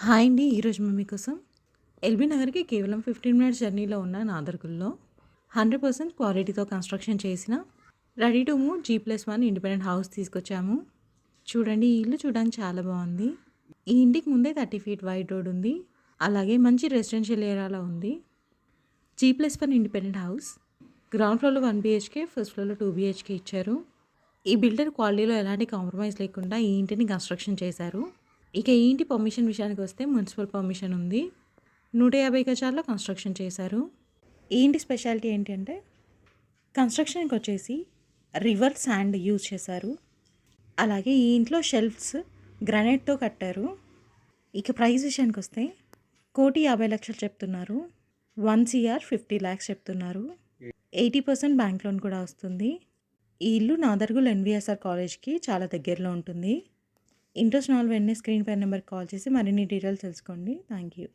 Hi అండి. ఈరోజు మేము మీకోసం ఎల్బీ నగర్‌కి కేవలం 15 మినిట్స్ జర్నీలో ఉన్న నాదర్గుల్లో 100% క్వాలిటీతో కన్‌స్ట్రక్షన్ చేసిన ready to move G+1 independent house తీసుకొచ్చాము. చూడండి, ఈ ఇల్లు చూడడానికి చాలా బాగుంది. ఈ ఇంటికి ముందే 30 ఫీట్ వైడ్ రోడ్ ఉంది. అలాగే మంచి రెసిడెన్షియల్ ఏరియాలో ఉంది. G+1 independent house. గ్రౌండ్ ఫ్లోర్‌లో 1 BHK, ఫస్ట్ ఫ్లోర్‌లో 2 BHK ఇచ్చారు. ఈ బిల్డర్ క్వాలిటీలో ఎలాంటి కాంప్రమైజ్ లేకుండా ఈ ఇంటిని కన్‌స్ట్రక్షన్ చేశారు. ఇక ఈ ఇంటి పర్మిషన్ విషయానికి వస్తే మున్సిపల్ పర్మిషన్ ఉంది. 150 గజాల్లో కన్‌స్ట్రక్షన్ చేశారు. ఈ ఇంటి స్పెషాలిటీ ఏంటంటే కన్‌స్ట్రక్షన్‌కి వచ్చేసి రివర్ శాండ్ యూజ్ చేశారు. అలాగే ఈ ఇంట్లో షెల్ఫ్స్ గ్రానైట్‌తో కట్టారు. ఇక ప్రైస్ విషయానికి వస్తే 1,50,00,000 చెప్తున్నారు. 1,50,00,000 చెప్తున్నారు. 80% బ్యాంక్ లోన్ కూడా వస్తుంది. ఈ ఇల్లు నాదర్గుల్ ఎన్వీఎస్ఆర్ కాలేజ్‌కి చాలా దగ్గరలో ఉంటుంది. ఇంట్రెస్ట్ ఉన్న వాళ్ళు వెంటనే స్క్రీన్ పై నెంబర్కి కాల్ చేసి మరిన్ని డీటెయిల్స్ తెలుసుకోండి. Thank you.